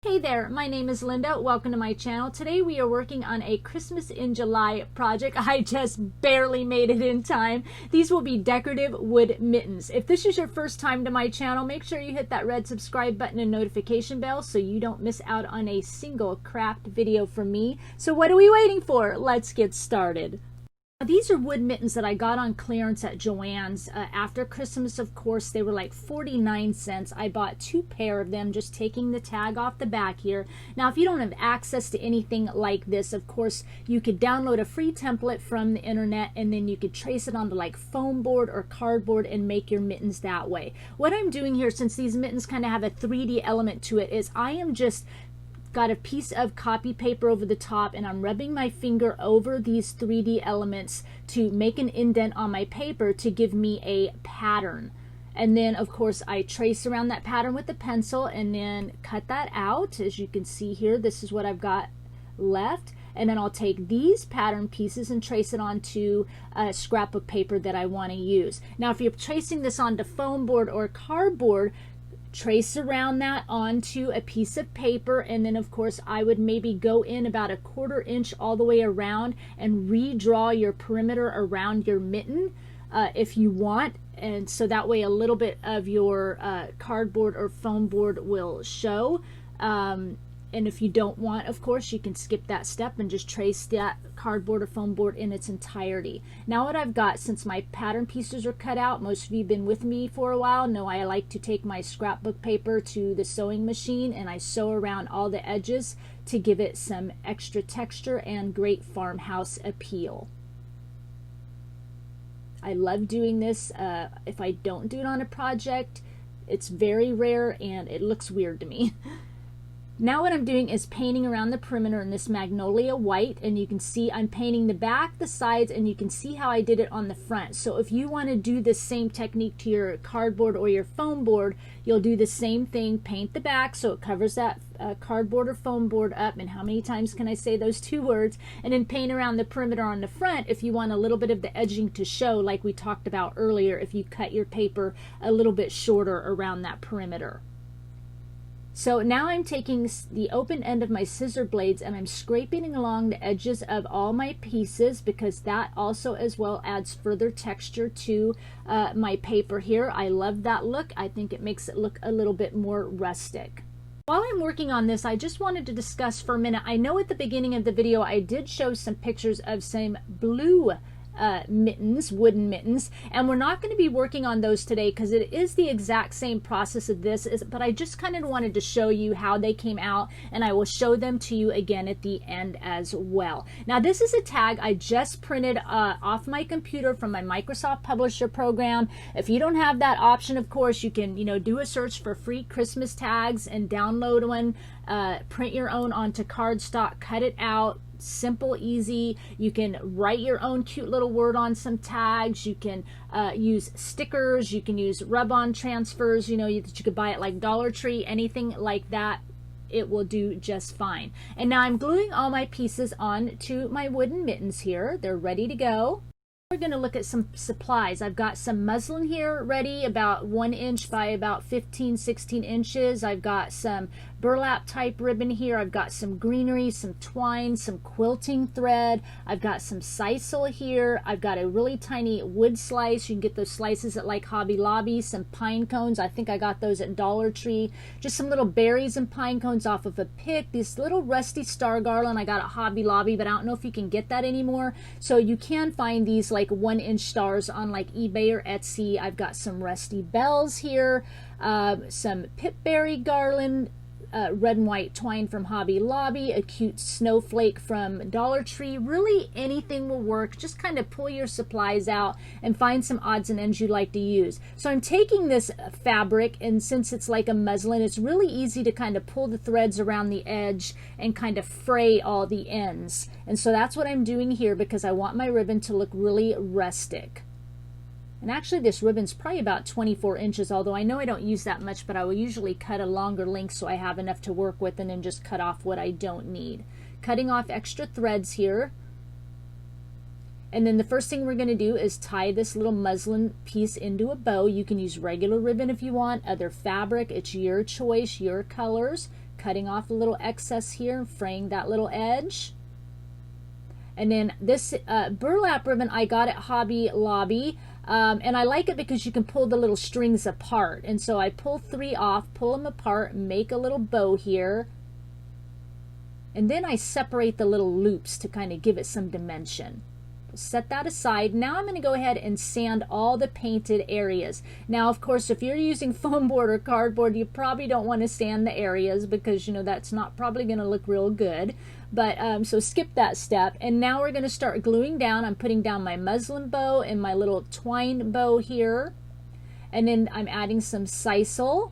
Hey there, my name is Linda. Welcome to my channel. Today we are working on a Christmas in July project. I just barely made it in time. These will be decorative wood mittens. If this is your first time to my channel, make sure you hit that red subscribe button and notification bell so you don't miss out on a single craft video from me. So what are we waiting for? Let's get started. These are wood mittens that I got on clearance at Joann's after Christmas. Of course, they were like 49 cents. I bought 2 pair of them, just taking the tag off the back here. Now, if you don't have access to anything like this, of course, you could download a free template from the internet and then you could trace it onto like foam board or cardboard and make your mittens that way. What I'm doing here, since these mittens kind of have a 3D element to it, is I am just got a piece of copy paper over the top and I'm rubbing my finger over these 3D elements to make an indent on my paper to give me a pattern. And then of course I trace around that pattern with a pencil and then cut that out. As you can see here, this is what I've got left. And then I'll take these pattern pieces and trace it onto a scrap of paper that I want to use. Now if you're tracing this onto foam board or cardboard, trace around that onto a piece of paper, and then of course I would maybe go in about a 1/4 inch all the way around and redraw your perimeter around your mitten if you want, and so that way a little bit of your cardboard or foam board will show. And if you don't want, of course, you can skip that step and just trace that cardboard or foam board in its entirety. Now what I've got, since my pattern pieces are cut out, most of you have been with me for a while know I like to take my scrapbook paper to the sewing machine and I sew around all the edges to give it some extra texture and great farmhouse appeal. I love doing this. If I don't do it on a project, it's very rare and it looks weird to me. Now what I'm doing is painting around the perimeter in this magnolia white, and you can see I'm painting the back, the sides, and you can see how I did it on the front. So if you want to do the same technique to your cardboard or your foam board, you'll do the same thing. Paint the back so it covers that cardboard or foam board up, and how many times can I say those 2 words, and then paint around the perimeter on the front if you want a little bit of the edging to show, like we talked about earlier, if you cut your paper a little bit shorter around that perimeter. So now I'm taking the open end of my scissor blades and I'm scraping along the edges of all my pieces, because that also as well adds further texture to my paper here. I love that look. I think it makes it look a little bit more rustic. While I'm working on this, I just wanted to discuss for a minute. I know at the beginning of the video I did show some pictures of some blue mittens, wooden mittens, and we're not going to be working on those today because it is the exact same process of this, but I just kind of wanted to show you how they came out, and I will show them to you again at the end as well. Now this is a tag I just printed off my computer from my Microsoft Publisher program. If you don't have that option, of course you can do a search for free Christmas tags and download one, print your own onto cardstock, cut it out. Simple, easy. You can write your own cute little word on some tags. You can use stickers. You can use rub-on transfers, that you could buy at like Dollar Tree, anything like that. It will do just fine. And now I'm gluing all my pieces onto my wooden mittens here. They're ready to go. We're going to look at some supplies. I've got some muslin here ready, about 1 inch by about 15-16 inches. I've got some burlap type ribbon here. I've got some greenery, some twine, some quilting thread. I've got some sisal here. I've got a really tiny wood slice. You can get those slices at like Hobby Lobby. Some pine cones. I think I got those at Dollar Tree. Just some little berries and pine cones off of a pick. This little rusty star garland I got at Hobby Lobby, but I don't know if you can get that anymore. So you can find these like 1 inch stars on like eBay or Etsy. I've got some rusty bells here, some pipberry garland, red and white twine from Hobby Lobby, a cute snowflake from Dollar Tree. Really anything will work. Just kind of pull your supplies out and find some odds and ends you like to use. So I'm taking this fabric, and since it's like a muslin, it's really easy to kind of pull the threads around the edge and kind of fray all the ends. And so that's what I'm doing here, because I want my ribbon to look really rustic. And actually this ribbon's probably about 24 inches, although I know I don't use that much, but I will usually cut a longer length so I have enough to work with, and then just cut off what I don't need. Cutting off extra threads here. And then the first thing we're going to do is tie this little muslin piece into a bow. You can use regular ribbon if you want, other fabric. It's your choice, your colors. Cutting off a little excess here and fraying that little edge. And then this burlap ribbon I got at Hobby Lobby. And I like it because you can pull the little strings apart. And so I pull 3 off, pull them apart, make a little bow here. And then I separate the little loops to kind of give it some dimension. Set that aside. Now I'm going to go ahead and sand all the painted areas. Now, of course, if you're using foam board or cardboard, you probably don't want to sand the areas because, you know, that's not probably going to look real good. But so skip that step. And now we're going to start gluing down. I'm putting down my muslin bow and my little twine bow here. And then I'm adding some sisal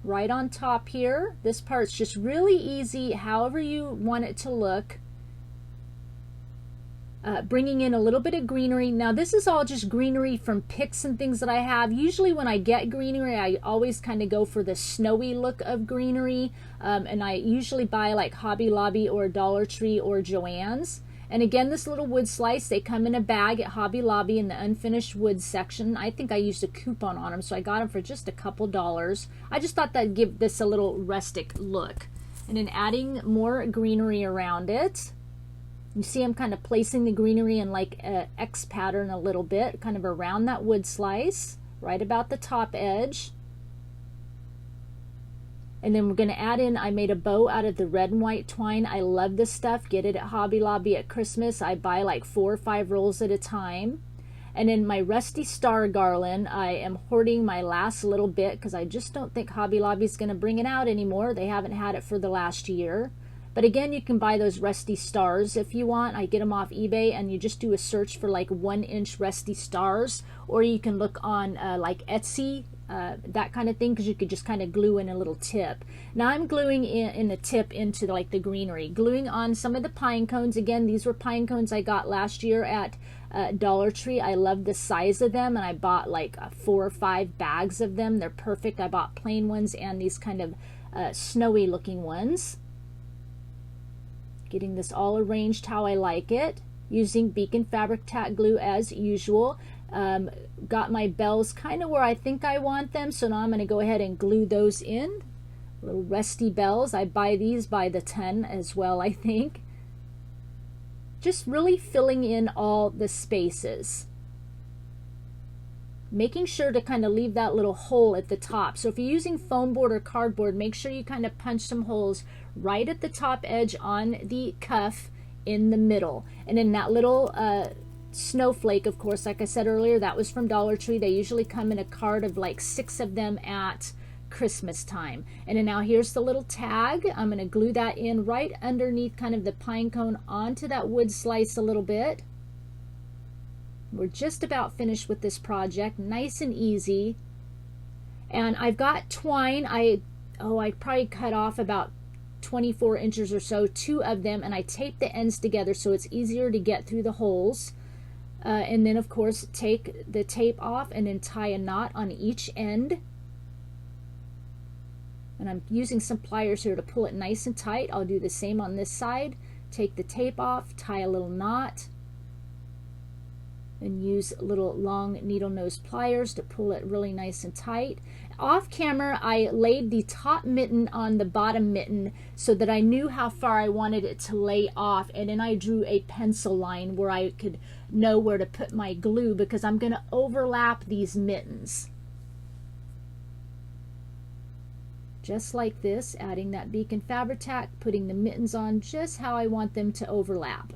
right on top here. This part's just really easy, however you want it to look. Bringing in a little bit of greenery. Now this is all just greenery from picks and things that I have. Usually when I get greenery, I always kind of go for the snowy look of greenery. And I usually buy like Hobby Lobby or Dollar Tree or Joann's. And again, this little wood slice, they come in a bag at Hobby Lobby in the unfinished wood section. I think I used a coupon on them, so I got them for just a couple dollars. I just thought that'd give this a little rustic look. And then adding more greenery around it. You see I'm kind of placing the greenery in like an X pattern a little bit, kind of around that wood slice, right about the top edge. And then we're going to add in, I made a bow out of the red and white twine. I love this stuff. Get it at Hobby Lobby at Christmas. I buy like 4 or 5 rolls at a time. And then my rusty star garland, I am hoarding my last little bit because I just don't think Hobby Lobby is going to bring it out anymore. They haven't had it for the last year. But again, you can buy those rusty stars if you want. I get them off eBay, and you just do a search for like 1-inch rusty stars, or you can look on like Etsy, that kind of thing, because you could just kind of glue in a little tip. Now I'm gluing in a tip into like the greenery, gluing on some of the pine cones. Again, these were pine cones I got last year at Dollar Tree. I love the size of them, and I bought like 4 or 5 bags of them. They're perfect. I bought plain ones and these kind of snowy looking ones. Getting this all arranged how I like it, using Beacon Fabric Tack Glue as usual. Got my bells kind of where I think I want them, so now I'm going to go ahead and glue those in. Little rusty bells. I buy these by the ton as well, I think. Just really filling in all the spaces. Making sure to kind of leave that little hole at the top. So if you're using foam board or cardboard, make sure you kind of punch some holes right at the top edge on the cuff in the middle. And then that little snowflake, of course, like I said earlier, that was from Dollar Tree. They usually come in a cart of like 6 of them at Christmas time. And then now here's the little tag. I'm going to glue that in right underneath kind of the pine cone onto that wood slice a little bit. We're just about finished with this project, nice and easy. And I've got twine. I probably cut off about 24 inches or so, 2 of them, and I tape the ends together so it's easier to get through the holes. And then of course take the tape off and then tie a knot on each end. And I'm using some pliers here to pull it nice and tight. I'll do the same on this side. Take the tape off, tie a little knot, and use little long needle nose pliers to pull it really nice and tight. Off camera, I laid the top mitten on the bottom mitten so that I knew how far I wanted it to lay off, and then I drew a pencil line where I could know where to put my glue because I'm going to overlap these mittens. Just like this, adding that Beacon Fabric Tack, putting the mittens on just how I want them to overlap.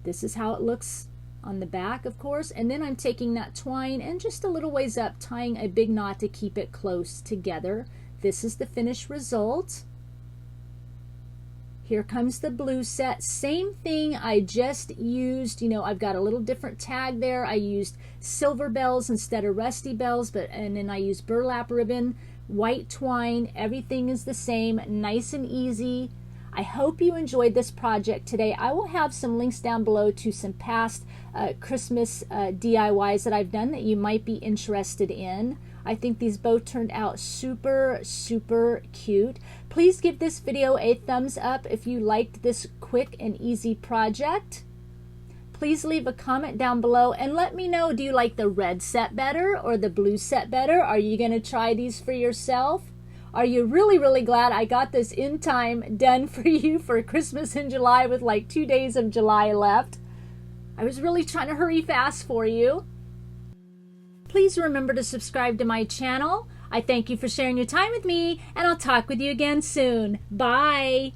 This is how it looks on the back, of course, and then I'm taking that twine and just a little ways up, tying a big knot to keep it close together. This is the finished result. Here comes the blue set. Same thing, I just used, I've got a little different tag there. I used silver bells instead of rusty bells, and then I used burlap ribbon, white twine. Everything is the same, nice and easy. I hope you enjoyed this project today. I will have some links down below to some past Christmas DIYs that I've done that you might be interested in. I think these both turned out super, super cute. Please give this video a thumbs up if you liked this quick and easy project. please leave a comment down below and let me know, do you like the red set better or the blue set better? Are you going to try these for yourself? Are you really, really glad I got this in time done for you for Christmas in July with like 2 days of July left? I was really trying to hurry fast for you. Please remember to subscribe to my channel. I thank you for sharing your time with me, and I'll talk with you again soon. Bye!